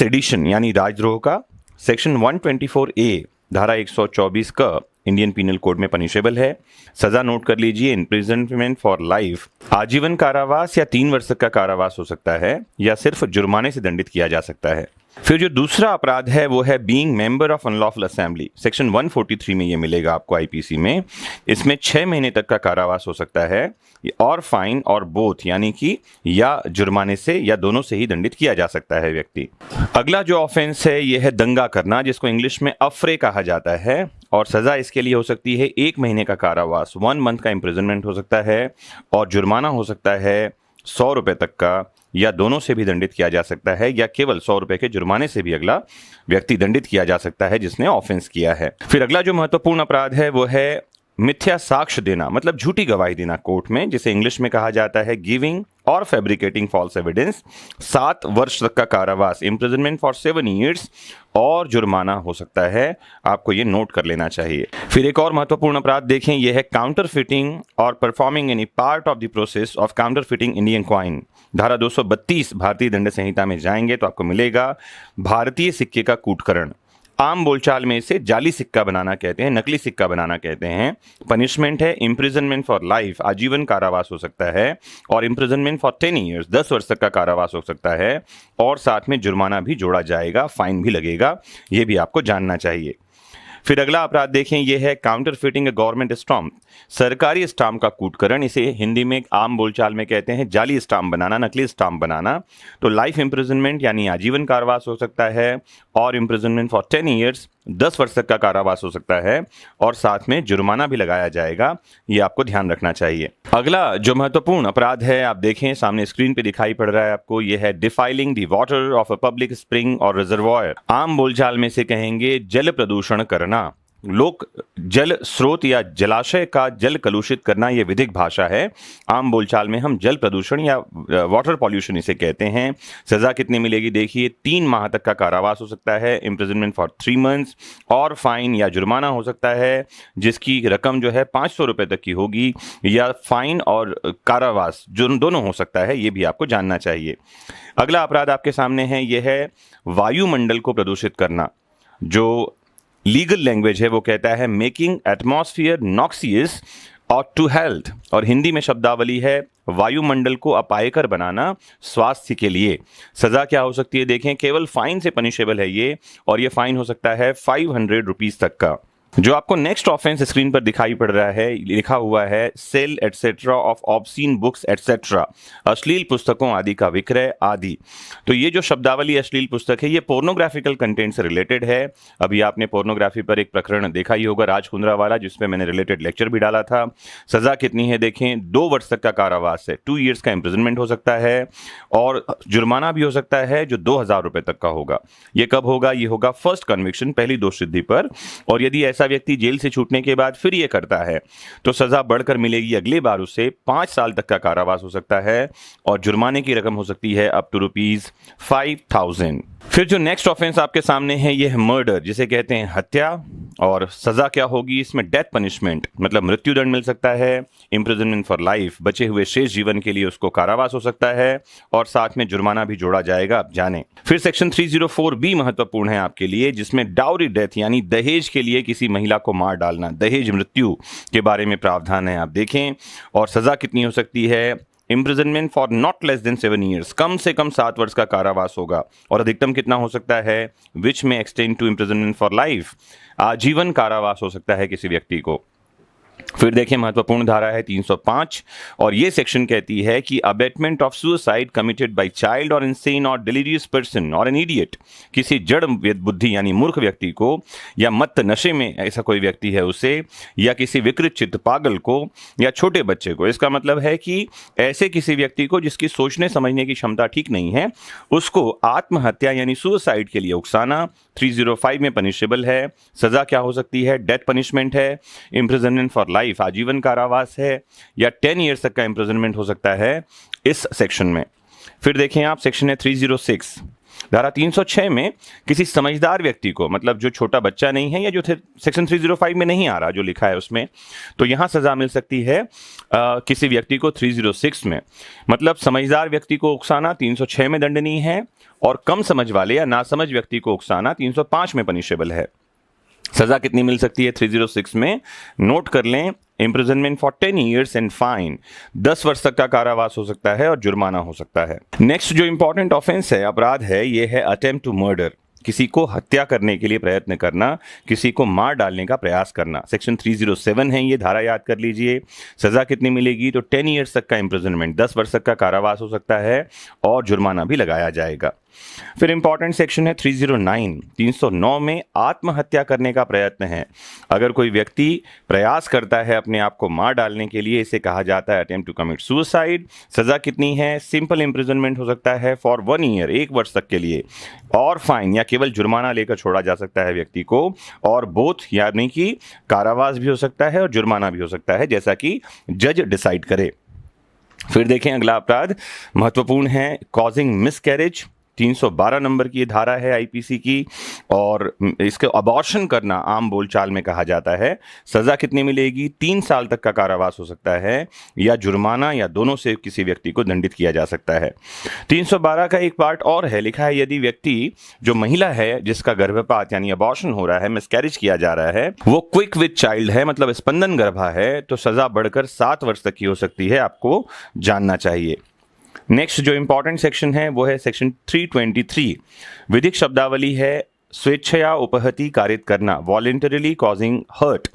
Sedition यानी राजद्रोह का, सेक्शन 124A धारा 124 का इंडियन पीनल कोड में पनिशेबल है। सजा नोट कर लीजिए, इम्प्रिजनमेंट फॉर लाइफ, आजीवन कारावास या 3 वर्ष तक का कारावास हो सकता है या सिर्फ जुर्माने से दंडित किया जा सकता है। फिर जो दूसरा अपराध है वो है being member of unlawful assembly, section 143 में ये मिलेगा आपको आईपीसी में। इसमें 6 महीने तक का कारावास हो सकता है और फाइन और बोथ यानी कि या जुर्माने से या दोनों से ही दंडित किया जा सकता है व्यक्ति। अगला जो ऑफेंस है ये है दंगा करना, जिसको इंग्लिश में अफरे कहा जाता है, और सजा इसके लिए हो सकती है 1 महीने का कारावास, 1 मंथ का इम्प्रिजनमेंट हो सकता है, और जुर्माना हो सकता है 100 रुपए तक का, या दोनों से भी दंडित किया जा सकता है, या केवल 100 रुपए के जुर्माने से भी अगला व्यक्ति दंडित किया जा सकता है जिसने ऑफेंस किया है। फिर अगला जो महत्वपूर्ण अपराध है वो है मिथ्या साक्ष्य देना, मतलब झूठी गवाही देना कोर्ट में, जिसे इंग्लिश में कहा जाता है गिविंग और फैब्रिकेटिंग फॉल्स एविडेंस। 7 वर्ष तक का कारावास, इम्प्रिजनमेंट फॉर 7 ईयर्स, और जुर्माना हो सकता है। आपको ये नोट कर लेना चाहिए। फिर एक और महत्वपूर्ण अपराध देखें, यह है काउंटर फिटिंग और performing any part of the process of counter fitting Indian coin. धारा 232 भारतीय दंड संहिता में जाएंगे तो आपको मिलेगा भारतीय सिक्के का कूटकरण। आम बोलचाल में इसे जाली सिक्का बनाना कहते हैं, नकली सिक्का बनाना कहते हैं। पनिशमेंट है इम्प्रिजनमेंट फॉर लाइफ, आजीवन कारावास हो सकता है, और इम्प्रिजनमेंट फॉर 10 ईयर्स, 10 वर्ष तक का कारावास हो सकता है, और साथ में जुर्माना भी जोड़ा जाएगा, फाइन भी लगेगा। ये भी आपको जानना चाहिए। फिर अगला अपराध देखें, यह है काउंटर फिटिंग ए गवर्नमेंट स्टाम्प, सरकारी स्टाम्प का कूटकरण। इसे हिंदी में आम बोलचाल में कहते हैं जाली स्टाम्प बनाना, नकली स्टाम्प बनाना। तो लाइफ इम्प्रिजनमेंट यानी आजीवन कारावास हो सकता है, और इम्प्रिजनमेंट फॉर 10 ईयर्स, 10 वर्ष तक का कारावास हो सकता है, और साथ में जुर्माना भी लगाया जाएगा। ये आपको ध्यान रखना चाहिए। अगला जो महत्वपूर्ण अपराध है, आप देखें सामने स्क्रीन पे दिखाई पड़ रहा है आपको, यह है defiling the water of a public spring और रिजर्वॉयर। आम बोलचाल में से कहेंगे जल प्रदूषण करना, लोक जल स्रोत या जलाशय का जल कलुषित करना, यह विधिक भाषा है। आम बोलचाल में हम जल प्रदूषण या वाटर पॉल्यूशन इसे कहते हैं। सजा कितनी मिलेगी देखिए, 3 माह तक का कारावास हो सकता है, इम्प्रिजनमेंट फॉर 3 मंथ्स, और फाइन या जुर्माना हो सकता है जिसकी रकम जो है 500 रुपए तक की होगी, या फाइन और कारावास जो दोनों हो सकता है। ये भी आपको जानना चाहिए। अगला अपराध आपके सामने है, यह है वायुमंडल को प्रदूषित करना। जो लीगल लैंग्वेज है वो कहता है मेकिंग एटमॉस्फेयर नॉक्सियस और टू हेल्थ, और हिंदी में शब्दावली है वायुमंडल को अपायकर बनाना स्वास्थ्य के लिए। सजा क्या हो सकती है देखें, केवल फाइन से पनिशेबल है ये, और ये फाइन हो सकता है 500 रुपीज तक का। जो आपको नेक्स्ट ऑफेंस स्क्रीन पर दिखाई पड़ रहा है, लिखा हुआ है sale etcetera of obscene books etcetera, अश्लील पुस्तकों आदि का विक्रय आदि। तो ये जो शब्दावली अश्लील पुस्तक है ये पोर्नोग्राफिकल कंटेंट से रिलेटेड है। अभी आपने पोर्नोग्राफी पर एक प्रकरण देखा ही होगा राज कुंद्रा वाला, जिसमें मैंने रिलेटेड लेक्चर भी डाला था। सजा कितनी है देखें, 2 वर्ष तक का कारावास है, 2 ईयर्स का इम्प्रिजनमेंट हो सकता है, और जुर्माना भी हो सकता है जो 2000 रुपए तक का होगा। ये कब होगा, ये होगा फर्स्ट कन्विक्शन, पहली दोषसिद्धि पर। और यदि ऐसा व्यक्ति जेल से छूटने के बाद फिर ये करता है तो सजा बढ़कर मिलेगी, अगली बार उसे 5 साल तक का कारावास हो सकता है, और जुर्माने की रकम हो सकती है अप टू ₹5000। फिर जो नेक्स्ट ऑफेंस आपके सामने है ये है मर्डर, जिसे कहते हैं हत्या, और सजा क्या होगी इसमें, डेथ पनिशमेंट, मतलब मृत्युदंड मिल सकता है, इम्प्रिजनमेंट फॉर लाइफ, बचे हुए शेष जीवन के लिए उसको कारावास हो सकता है, और साथ में जुर्माना भी जोड़ा जाएगा, आप जाने। फिर सेक्शन 304B महत्वपूर्ण है आपके लिए, जिसमें डाउरी डेथ यानी दहेज के लिए किसी महिला को मार डालना, दहेज मृत्यु के बारे में प्रावधान है, आप देखें। और सजा कितनी हो सकती है, imprisonment for not less than 7 years, कम से कम 7 वर्ष का कारावास होगा, और अधिकतम कितना हो सकता है, विच में extend to imprisonment for life, आजीवन कारावास हो सकता है किसी व्यक्ति को। फिर देखिए महत्वपूर्ण धारा है 305, और ये सेक्शन कहती है कि abetment of suicide committed by child और इनसेन और डिलीरियस पर्सन और एन इडियट, किसी जड़ बुद्धि यानी मूर्ख व्यक्ति को, या मत नशे में ऐसा कोई व्यक्ति है उसे, या किसी विकृत चित्त पागल को, या छोटे बच्चे को। इसका मतलब है कि ऐसे किसी व्यक्ति को जिसकी सोचने समझने की क्षमता ठीक नहीं है, उसको आत्महत्या यानी सुसाइड के लिए उकसाना 305 में पनिशेबल है। सजा क्या हो सकती है, डेथ पनिशमेंट है, इम्प्रिजनमेंट फॉर लाइफ आजीवन कारावास है, या 10 ईयर्स तक का इम्प्रिजनमेंट हो सकता है इस सेक्शन में। फिर देखें आप, सेक्शन है 306, धारा 306 में किसी समझदार व्यक्ति को, मतलब जो छोटा बच्चा नहीं है या जो सेक्शन 305 में नहीं आ रहा जो लिखा है उसमें, तो यहां सजा मिल सकती है किसी व्यक्ति को 306 में। मतलब समझदार व्यक्ति को उकसाना 306 में दंडनीय है और कम समझ वाले या नासमझ व्यक्ति को उकसाना 305 में पनिशेबल है। सजा कितनी मिल सकती है 306 में? नोट कर लें, imprisonment for 10 years and fine, 10 वर्ष तक का कारावास हो सकता है और जुर्माना हो सकता है। नेक्स्ट जो इंपॉर्टेंट ऑफेंस है, अपराध है, ये है अटेम्प्ट टू मर्डर, किसी को हत्या करने के लिए प्रयत्न करना, किसी को मार डालने का प्रयास करना। सेक्शन 307 है, ये धारा याद कर लीजिए। सजा कितनी मिलेगी? तो 10 ईयर्स तक का इम्प्रिजनमेंट, 10 वर्ष तक का कारावास हो सकता है और जुर्माना भी लगाया जाएगा। फिर इंपॉर्टेंट सेक्शन है 309। 309 में आत्महत्या करने का प्रयत्न है। अगर कोई व्यक्ति प्रयास करता है अपने आप को मार डालने के लिए, इसे कहा जाता है अटेम्प्ट टू कमिट सुसाइड। सजा कितनी है? सिंपल इम्प्रिजनमेंट हो सकता है फॉर 1 ईयर, 1 वर्ष तक के लिए, और फाइन या केवल जुर्माना लेकर छोड़ा जा सकता है व्यक्ति को, और बोथ यानी कि कारावास भी हो सकता है और जुर्माना भी हो सकता है, जैसा कि जज डिसाइड करे। फिर देखें अगला अपराध महत्वपूर्ण है, कॉजिंग मिसकैरेज। 312 नंबर की धारा है आईपीसी की, और इसके अबॉर्शन करना आम बोलचाल में कहा जाता है। सजा कितनी मिलेगी? 3 साल तक का कारावास हो सकता है या जुर्माना, या दोनों से किसी व्यक्ति को दंडित किया जा सकता है। 312 का एक पार्ट और है, लिखा है यदि व्यक्ति जो महिला है जिसका गर्भपात यानी अबॉर्शन हो रहा है, मिसकैरेज किया जा रहा है, वो क्विक विथ चाइल्ड है, मतलब स्पंदन गर्भा है, तो सजा बढ़कर 7 वर्ष तक की हो सकती है, आपको जानना चाहिए। नेक्स्ट जो इंपॉर्टेंट सेक्शन है वो है सेक्शन 323। विधिक शब्दावली है स्वेच्छया उपहति कारित करना, वॉलेंटरीली कॉजिंग हर्ट।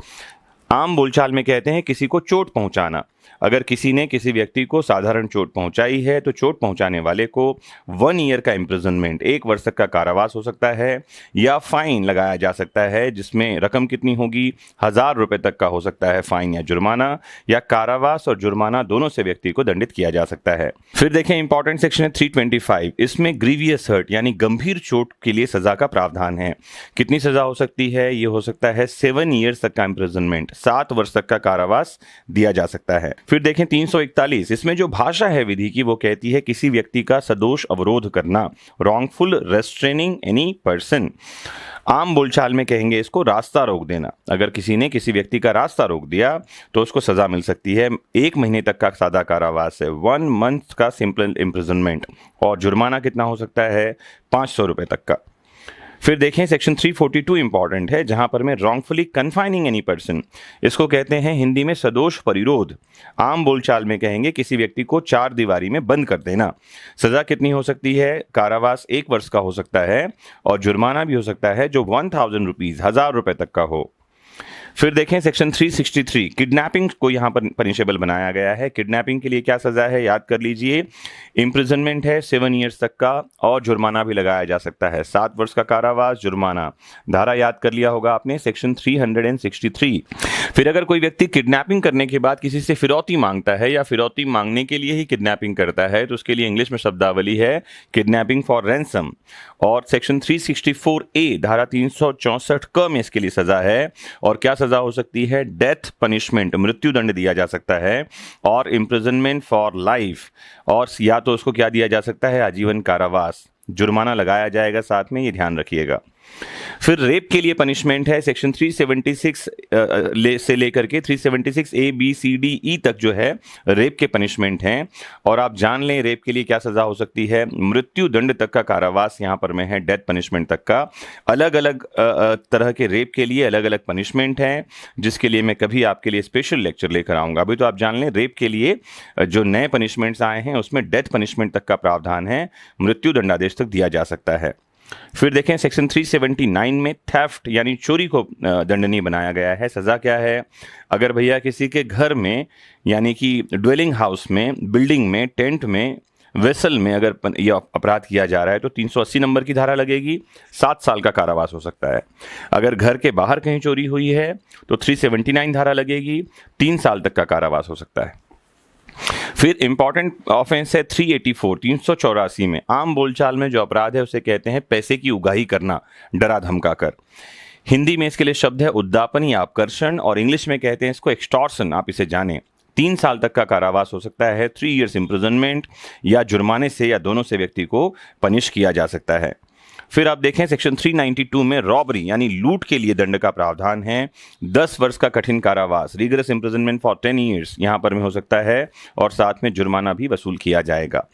आम बोलचाल में कहते हैं किसी को चोट पहुंचाना। अगर किसी ने किसी व्यक्ति को साधारण चोट पहुंचाई है तो चोट पहुंचाने वाले को 1 ईयर का इम्प्रिजनमेंट, 1 वर्ष तक का कारावास हो सकता है या फाइन लगाया जा सकता है, जिसमें रकम कितनी होगी? 1000 रुपए तक का हो सकता है फाइन या जुर्माना, या कारावास और जुर्माना दोनों से व्यक्ति को दंडित किया जा सकता है। फिर देखें इंपॉर्टेंट सेक्शन है 325। इसमें ग्रीवियस हर्ट यानी गंभीर चोट के लिए सजा का प्रावधान है। कितनी सजा हो सकती है? ये हो सकता है 7 ईयर्स तक का इम्प्रिजनमेंट, 7 वर्ष तक का कारावास दिया जा सकता है। फिर देखें 341। इसमें जो भाषा है विधि की वो कहती है किसी व्यक्ति का सदोष अवरोध करना, रॉन्गफुल रेस्ट्रेनिंग एनी पर्सन। आम बोलचाल में कहेंगे इसको रास्ता रोक देना। अगर किसी ने किसी व्यक्ति का रास्ता रोक दिया तो उसको सजा मिल सकती है 1 महीने तक का सादा कारावास है, 1 मंथ का सिंपल इम्प्रिजनमेंट, और जुर्माना कितना हो सकता है? 500 रुपए तक का। फिर देखें सेक्शन 342 इंपॉर्टेंट है, जहां पर मैं रॉन्गफुली कन्फाइनिंग एनी पर्सन, इसको कहते हैं हिंदी में सदोष परिरोध। आम बोलचाल में कहेंगे किसी व्यक्ति को 4 दीवारी में बंद कर देना। सजा कितनी हो सकती है? कारावास 1 वर्ष का हो सकता है और जुर्माना भी हो सकता है जो 1000 रुपीज, 1000 रुपए तक का हो। फिर देखें सेक्शन 363। किडनैपिंग को यहां पर पनिशेबल बनाया गया है। किडनैपिंग के लिए क्या सजा है? याद कर लीजिए, इम्प्रिजनमेंट है 7 ईयर्स तक का और जुर्माना भी लगाया जा सकता है, 7 वर्ष का कारावास, जुर्माना। धारा याद कर लिया होगा आपने, सेक्शन 363। फिर अगर कोई व्यक्ति किडनैपिंग करने के बाद किसी से फिरौती मांगता है या फिरौती मांगने के लिए ही किडनैपिंग करता है, तो उसके लिए इंग्लिश में शब्दावली है किडनैपिंग फॉर रैंसम। और सेक्शन 364A धारा 364 क में इसके लिए सजा है, और क्या सजा हो सकती है? डेथ पनिशमेंट, मृत्यु दंड दिया जा सकता है, और इम्प्रिजनमेंट फॉर लाइफ, और या तो उसको क्या दिया जा सकता है? आजीवन कारावास। जुर्माना लगाया जाएगा साथ में, ये ध्यान रखिएगा। फिर रेप के लिए पनिशमेंट है सेक्शन 376 से लेकर के 376 A B C D E तक जो है रेप के पनिशमेंट हैं, और आप जान लें रेप के लिए क्या सजा हो सकती है? मृत्यु दंड तक का कारावास यहाँ पर में है, डेथ पनिशमेंट तक का। अलग अलग तरह के रेप के लिए अलग अलग पनिशमेंट हैं, जिसके लिए मैं कभी आपके लिए स्पेशल लेक्चर लेकर आऊँगा। अभी तो आप जान लें रेप के लिए जो नए पनिशमेंट्स आए हैं उसमें डेथ पनिशमेंट तक का प्रावधान है, मृत्यु दंडादेश तक दिया जा सकता है। फिर देखें सेक्शन 379 में थेफ्ट यानी चोरी को दंडनीय बनाया गया है। सजा क्या है? अगर भैया किसी के घर में यानी कि ड्वेलिंग हाउस में, बिल्डिंग में, टेंट में, वेसल में अगर यह अपराध किया जा रहा है तो 380 नंबर की धारा लगेगी, 7 साल का कारावास हो सकता है। अगर घर के बाहर कहीं चोरी हुई है तो 379 धारा लगेगी, 3 साल तक का कारावास हो सकता है। फिर इंपॉर्टेंट ऑफेंस है 384 384 में। आम बोलचाल में जो अपराध है उसे कहते हैं पैसे की उगाही करना, डरा धमका कर। हिंदी में इसके लिए शब्द है उद्दापन या आकर्षण, और इंग्लिश में कहते हैं इसको एक्सटॉर्शन, आप इसे जानें। 3 साल तक का कारावास हो सकता है, 3 इयर्स इम्प्रिजनमेंट, या जुर्माने से या दोनों से व्यक्ति को पनिश किया जा सकता है। फिर आप देखें सेक्शन 392 में रॉबरी यानी लूट के लिए दंड का प्रावधान है, 10 वर्ष का कठिन कारावास, रिगरस इम्प्रिजनमेंट फॉर 10 ईयर्स यहां पर में हो सकता है, और साथ में जुर्माना भी वसूल किया जाएगा।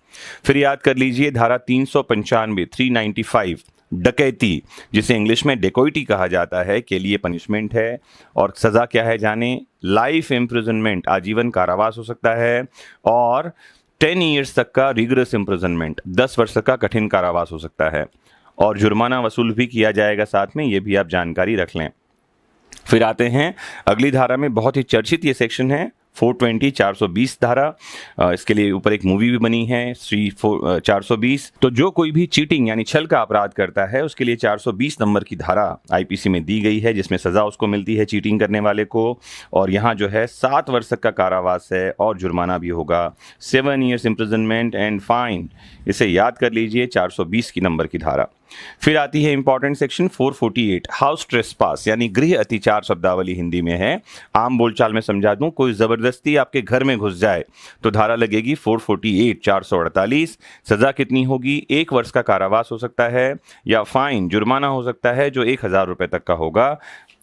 फिर याद कर लीजिए धारा 395 395 डकैती, जिसे इंग्लिश में डेकोइटी कहा जाता है, के लिए पनिशमेंट है, और सजा क्या है जाने, लाइफ इम्प्रिजनमेंट आजीवन कारावास हो सकता है, और 10 ईयर्स तक का रिगरस इम्प्रिजनमेंट 10 वर्ष तक का कठिन कारावास हो सकता है, और जुर्माना वसूल भी किया जाएगा साथ में, ये भी आप जानकारी रख लें। फिर आते हैं अगली धारा में, बहुत ही चर्चित ये सेक्शन है 420 420 धारा। इसके लिए ऊपर एक मूवी भी बनी है 420। तो जो कोई भी चीटिंग यानी छल का अपराध करता है उसके लिए 420 नंबर की धारा आईपीसी में दी गई है, जिसमें सजा उसको मिलती है चीटिंग करने वाले को, और यहाँ जो है 7 वर्ष तक का कारावास है और जुर्माना भी होगा, 7 ईयर्स इम्प्रिजनमेंट एंड फाइन। इसे याद कर लीजिए 420 की नंबर की धारा। फिर आती है इंपॉर्टेंट सेक्शन 448 हाउस ट्रेसपास यानी गृह अतिचार, शब्दावली हिंदी में है, आम बोलचाल में समझा दूं, कोई जबरदस्ती आपके घर में घुस जाए तो धारा लगेगी 448 448। सजा कितनी होगी, 1 वर्ष का कारावास हो सकता है, या फाइन जुर्माना हो सकता है जो 1000 रुपए तक का होगा,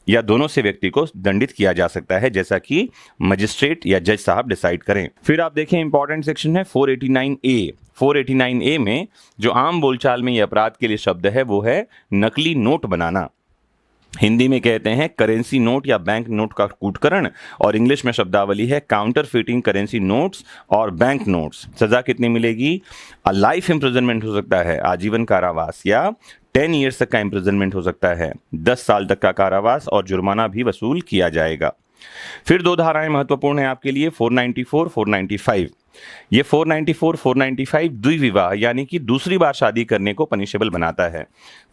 या दोनों से व्यक्ति को दंडित किया जा सकता है, जैसा कि मजिस्ट्रेट या जज साहब डिसाइड करें। फिर आप देखें इंपॉर्टेंट सेक्शन है 489A। 489A में जो आम बोलचाल में ये अपराध के लिए शब्द है वो है नकली नोट बनाना। हिंदी में कहते हैं करेंसी नोट या बैंक नोट का कूटकरण, और इंग्लिश में शब्दावली है काउंटरफिटिंग करेंसी नोट्स और बैंक नोट्स। सजा कितनी मिलेगी, लाइफ इम्प्रिजनमेंट हो सकता है, आजीवन कारावास, या 10 ईयर्स तक का इम्प्रिजनमेंट हो सकता है, 10 साल तक का कारावास, और जुर्माना भी वसूल किया जाएगा। फिर 2 धाराएं महत्वपूर्ण है आपके लिए 494 495। ये 494 495 द्विविवाह यानी कि दूसरी बार शादी करने को पनिशेबल बनाता है।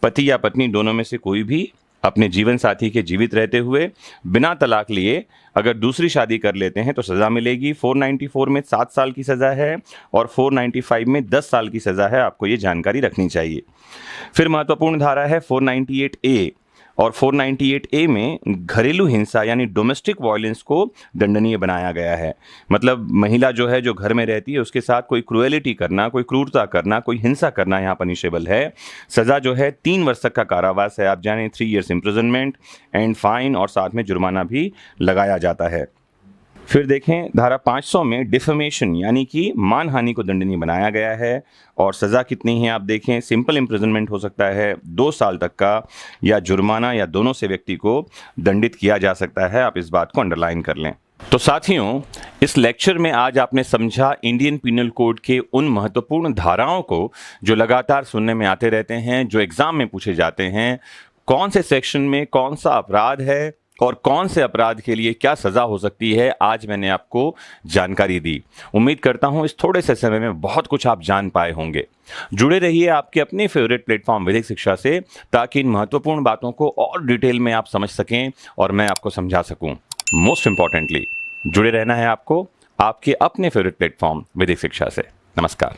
पति या पत्नी दोनों में से कोई भी अपने जीवन साथी के जीवित रहते हुए बिना तलाक लिए अगर दूसरी शादी कर लेते हैं तो सजा मिलेगी। 494 में 7 साल की सजा है और 495 में 10 साल की सजा है, आपको ये जानकारी रखनी चाहिए। फिर महत्वपूर्ण धारा है 498A, और 498A में घरेलू हिंसा यानी डोमेस्टिक वायलेंस को दंडनीय बनाया गया है। मतलब महिला जो है जो घर में रहती है उसके साथ कोई क्रुएलिटी करना, कोई क्रूरता करना, कोई हिंसा करना यहाँ पनिशेबल है। सजा जो है 3 वर्ष तक का कारावास है, आप जानें, 3 इयर्स इम्प्रिजनमेंट एंड फाइन, और साथ में जुर्माना भी लगाया जाता है। फिर देखें धारा 500 में डिफेमेशन यानी कि मानहानि को दंडनीय बनाया गया है, और सज़ा कितनी है आप देखें, सिंपल इम्प्रिजनमेंट हो सकता है 2 साल तक का, या जुर्माना, या दोनों से व्यक्ति को दंडित किया जा सकता है। आप इस बात को अंडरलाइन कर लें। तो साथियों, इस लेक्चर में आज आपने समझा इंडियन पीनल कोड के उन महत्वपूर्ण धाराओं को जो लगातार सुनने में आते रहते हैं, जो एग्जाम में पूछे जाते हैं। कौन से सेक्शन में कौन सा अपराध है और कौन से अपराध के लिए क्या सजा हो सकती है, आज मैंने आपको जानकारी दी। उम्मीद करता हूं इस थोड़े से समय में बहुत कुछ आप जान पाए होंगे। जुड़े रहिए आपके अपने फेवरेट प्लेटफॉर्म वैदिक शिक्षा से, ताकि इन महत्वपूर्ण बातों को और डिटेल में आप समझ सकें और मैं आपको समझा सकूं। मोस्ट इंपॉर्टेंटली जुड़े रहना है आपको आपके अपने फेवरेट प्लेटफॉर्म वैदिक शिक्षा से। नमस्कार।